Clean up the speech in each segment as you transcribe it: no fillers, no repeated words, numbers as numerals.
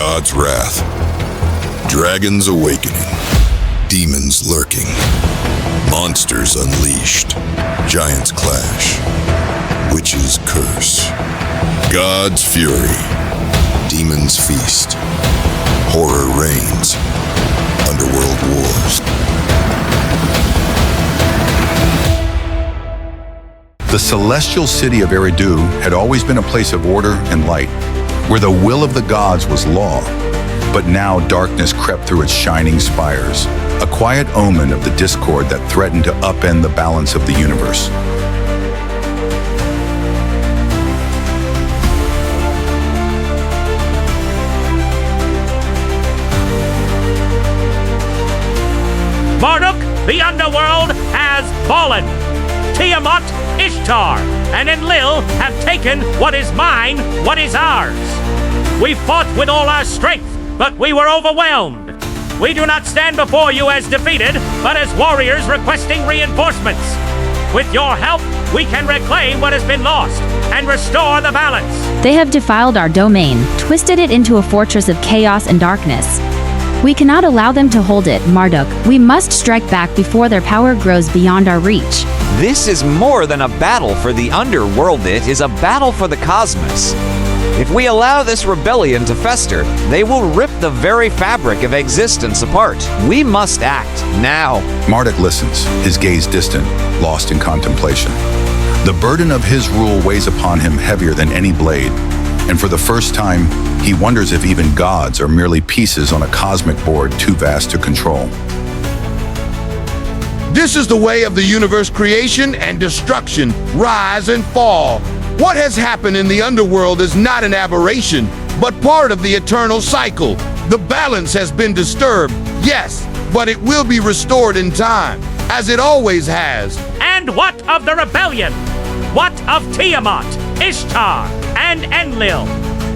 God's wrath, dragons awakening, demons lurking, monsters unleashed, giants clash, witches curse, God's fury, demons feast, horror reigns, underworld wars. The celestial city of Eridu had always been a place of order and light, where the will of the gods was law. But now darkness crept through its shining spires, a quiet omen of the discord that threatened to upend the balance of the universe. Marduk, the underworld has fallen. Tiamat, Ishtar, and Enlil have taken what is mine, what is ours. We fought with all our strength, but we were overwhelmed. We do not stand before you as defeated, but as warriors requesting reinforcements. With your help, we can reclaim what has been lost and restore the balance. They have defiled our domain, twisted it into a fortress of chaos and darkness. We cannot allow them to hold it, Marduk. We must strike back before their power grows beyond our reach. This is more than a battle for the underworld, it is a battle for the cosmos. If we allow this rebellion to fester, they will rip the very fabric of existence apart. We must act now. Marduk listens, his gaze distant, lost in contemplation. The burden of his rule weighs upon him heavier than any blade, and for the first time, he wonders if even gods are merely pieces on a cosmic board too vast to control. This is the way of the universe: creation and destruction, rise and fall. What has happened in the underworld is not an aberration, but part of the eternal cycle. The balance has been disturbed, yes, but it will be restored in time, as it always has. And what of the rebellion? What of Tiamat, Ishtar, and Enlil?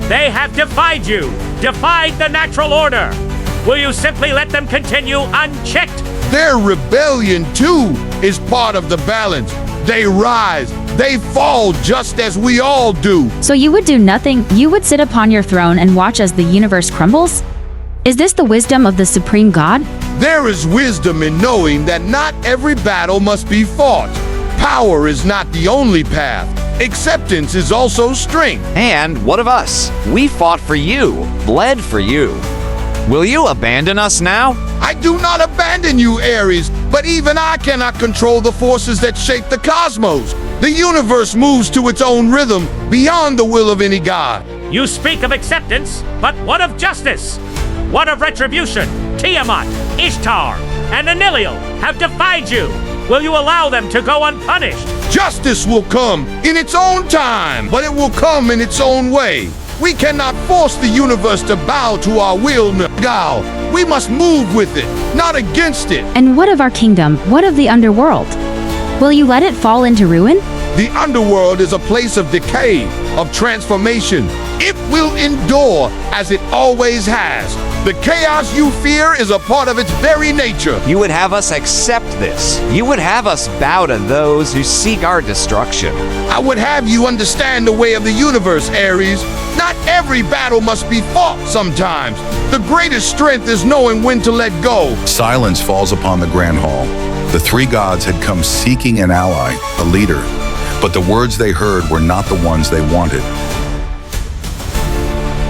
They have defied you, defied the natural order. Will you simply let them continue unchecked? Their rebellion, too, is part of the balance. They rise, they fall just as we all do. So you would do nothing? You would sit upon your throne and watch as the universe crumbles? Is this the wisdom of the supreme God? There is wisdom in knowing that not every battle must be fought. Power is not the only path. Acceptance is also strength. And what of us? We fought for you, bled for you. Will you abandon us now? I do not abandon you, Ares, but even I cannot control the forces that shape the cosmos. The universe moves to its own rhythm, beyond the will of any god. You speak of acceptance, but what of justice? What of retribution? Tiamat, Ishtar, and Enlil have defied you. Will you allow them to go unpunished? Justice will come in its own time, but it will come in its own way. We cannot force the universe to bow to our will, Ngal. We must move with it, not against it. And what of our kingdom? What of the underworld? Will you let it fall into ruin? The underworld is a place of decay, of transformation. It will endure as it always has. The chaos you fear is a part of its very nature. You would have us accept this. You would have us bow to those who seek our destruction. I would have you understand the way of the universe, Ares. Not every battle must be fought sometimes. The greatest strength is knowing when to let go. Silence falls upon the grand hall. The three gods had come seeking an ally, a leader, but the words they heard were not the ones they wanted.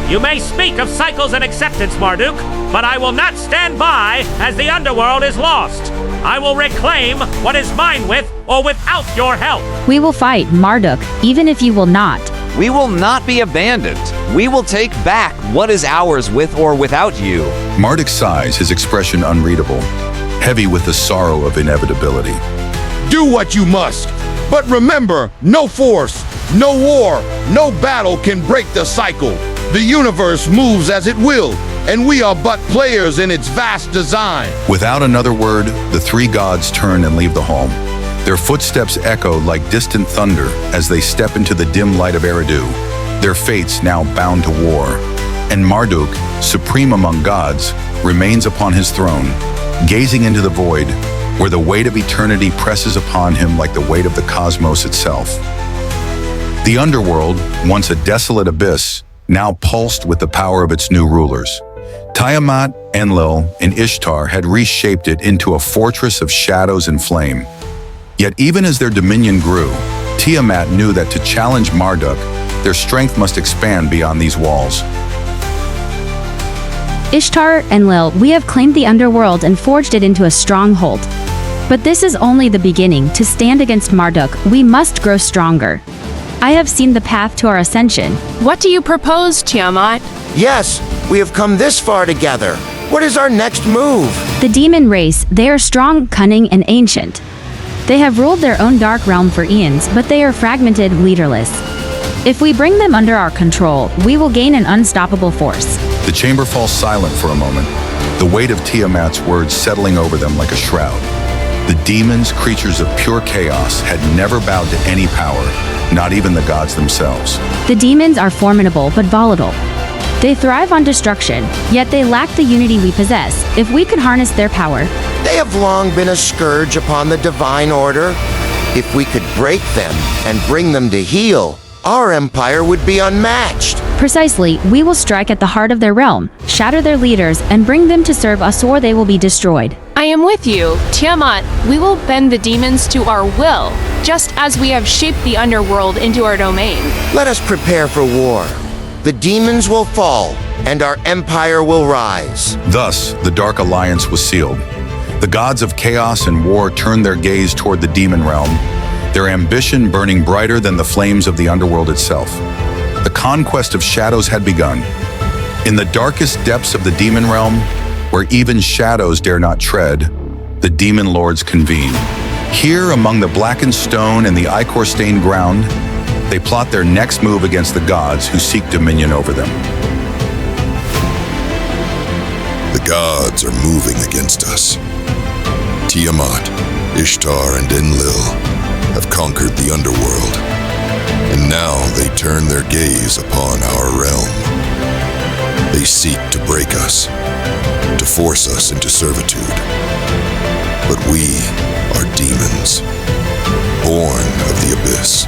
You may speak of cycles and acceptance, Marduk, but I will not stand by as the underworld is lost. I will reclaim what is mine with or without your help. We will fight, Marduk, even if you will not. We will not be abandoned. We will take back what is ours with or without you. Marduk sighs, his expression unreadable, heavy with the sorrow of inevitability. Do what you must, but remember, no force, no war, no battle can break the cycle. The universe moves as it will, and we are but players in its vast design. Without another word, the three gods turn and leave the hall. Their footsteps echo like distant thunder as they step into the dim light of Eridu, their fates now bound to war. And Marduk, supreme among gods, remains upon his throne, gazing into the void, where the weight of eternity presses upon him like the weight of the cosmos itself. The underworld, once a desolate abyss, now pulsed with the power of its new rulers. Tiamat, Enlil, and Ishtar had reshaped it into a fortress of shadows and flame. Yet even as their dominion grew, Tiamat knew that to challenge Marduk, their strength must expand beyond these walls. Ishtar, Enlil, we have claimed the underworld and forged it into a stronghold. But this is only the beginning. To stand against Marduk, we must grow stronger. I have seen the path to our ascension. What do you propose, Tiamat? Yes, we have come this far together. What is our next move? The demon race, they are strong, cunning, and ancient. They have ruled their own dark realm for eons, but they are fragmented, leaderless. If we bring them under our control, we will gain an unstoppable force. The chamber falls silent for a moment, the weight of Tiamat's words settling over them like a shroud. The demons, creatures of pure chaos, had never bowed to any power, not even the gods themselves. The demons are formidable but volatile. They thrive on destruction, yet they lack the unity we possess. If we could harness their power, They have long been a scourge upon the divine order. If we could break them and bring them to heel, our empire would be unmatched. precisely, we will strike at the heart of their realm, shatter their leaders, and bring them to serve us, or they will be destroyed. I am with you, Tiamat. We will bend the demons to our will, just as we have shaped the underworld into our domain. Let us prepare for war. The demons will fall, and our empire will rise. Thus, the Dark Alliance was sealed. The gods of chaos and war turned their gaze toward the demon realm, their ambition burning brighter than the flames of the underworld itself. The conquest of shadows had begun. In the darkest depths of the demon realm, where even shadows dare not tread, the demon lords convene. Here, among the blackened stone and the ichor-stained ground, they plot their next move against the gods who seek dominion over them. The gods are moving against us. Tiamat, Ishtar, and Enlil have conquered the underworld, and now they turn their gaze upon our realm. They seek to break us, to force us into servitude. But we are demons, born of the abyss.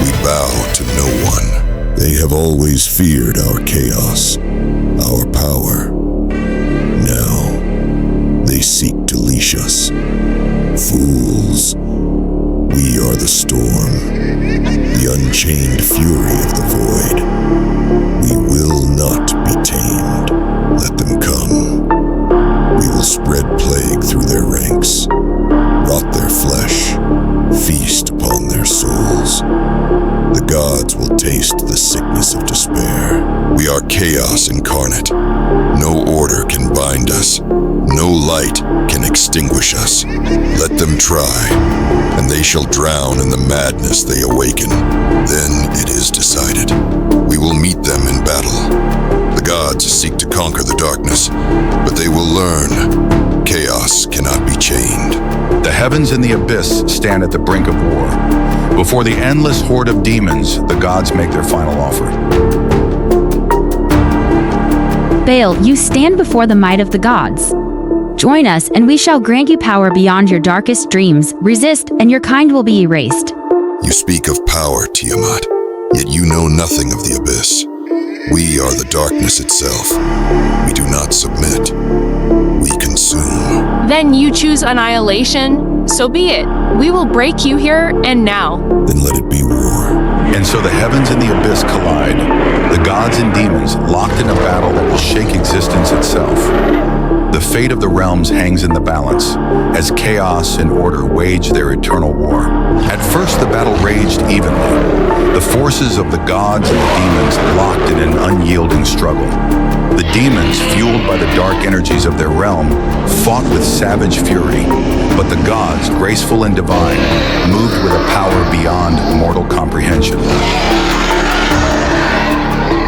We bow to no one. They have always feared our chaos, our power. Now, they seek to leash us. Fools. We are the storm, the unchained fury of the void. We will not be tamed. Let them come. We will spread plague through their ranks, rot their flesh, feast upon their souls. The gods will taste the sickness of despair. We are chaos incarnate. No order can bind us. No light can extinguish us. Let them try, and they shall drown in the madness they awaken. Then it is decided. We will meet them in battle. The gods seek to conquer the darkness, but they will learn chaos cannot be chained. The heavens and the abyss stand at the brink of war. Before the endless horde of demons, the gods make their final offer. Baal, you stand before the might of the gods. Join us, and we shall grant you power beyond your darkest dreams. Resist, and your kind will be erased. You speak of power, Tiamat, yet you know nothing of the abyss. We are the darkness itself. We do not submit. We consume. Then you choose annihilation? So be it. We will break you here and now. Then let it be war. And so the heavens and the abyss collide, the gods and demons locked in a battle that will shake existence itself. The fate of the realms hangs in the balance, as chaos and order wage their eternal war. At first, the battle raged evenly, the forces of the gods and the demons locked in an unyielding struggle. The demons, fueled by the dark energies of their realm, fought with savage fury, but the gods, graceful and divine, moved with a power beyond mortal comprehension.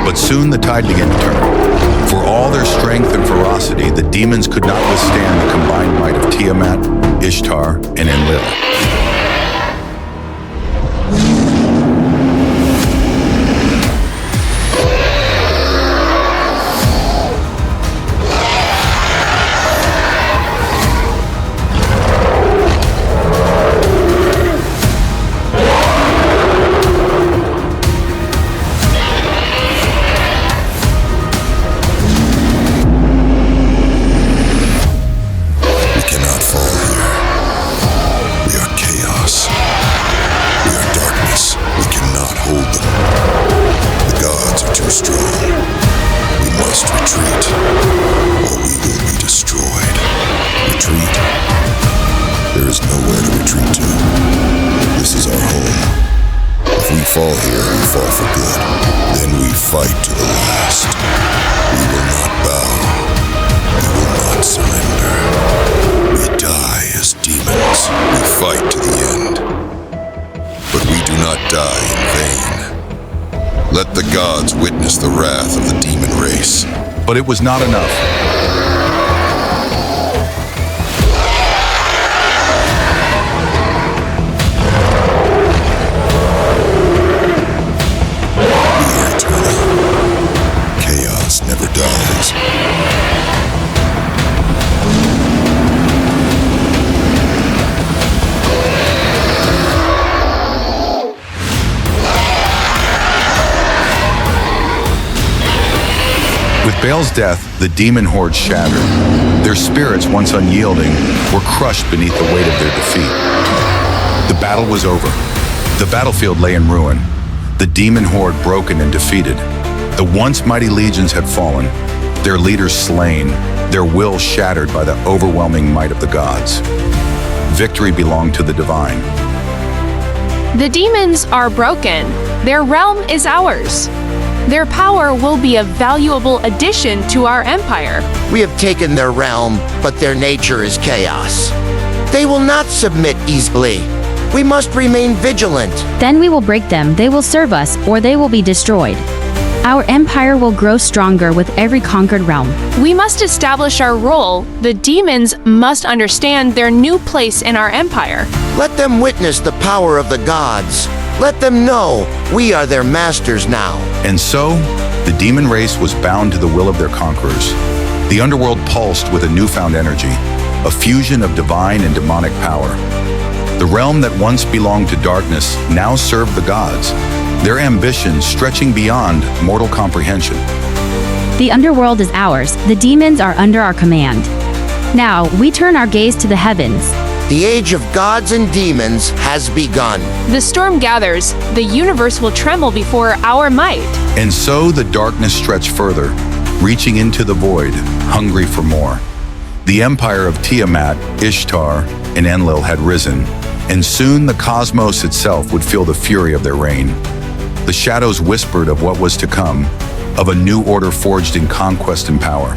But soon the tide began to turn. For all their strength and ferocity, the demons could not withstand the combined might of Tiamat, Ishtar, and Enlil. There's nowhere to retreat to. This is our home. If we fall here, we fall for good. Then we fight to the last. We will not bow. We will not surrender. We die as demons. We fight to the end. But we do not die in vain. Let the gods witness the wrath of the demon race. But it was not enough. We are eternal. Chaos never dies. With Baal's death, the demon horde shattered. Their spirits, once unyielding, were crushed beneath the weight of their defeat. The battle was over. The battlefield lay in ruin. The demon horde broken and defeated. The once mighty legions had fallen, their leaders slain, their will shattered by the overwhelming might of the gods. Victory belonged to the divine. The demons are broken. Their realm is ours. Their power will be a valuable addition to our empire. We have taken their realm, but their nature is chaos. They will not submit easily. We must remain vigilant. Then we will break them, they will serve us, or they will be destroyed. Our empire will grow stronger with every conquered realm. We must establish our role. The demons must understand their new place in our empire. Let them witness the power of the gods. Let them know we are their masters now. And so, the demon race was bound to the will of their conquerors. The underworld pulsed with a newfound energy, a fusion of divine and demonic power. The realm that once belonged to darkness now served the gods, their ambitions stretching beyond mortal comprehension. The underworld is ours, the demons are under our command. Now, we turn our gaze to the heavens. The age of gods and demons has begun. The storm gathers. The universe will tremble before our might. And so the darkness stretched further, reaching into the void, hungry for more. The empire of Tiamat, Ishtar, and Enlil had risen, and soon the cosmos itself would feel the fury of their reign. The shadows whispered of what was to come, of a new order forged in conquest and power.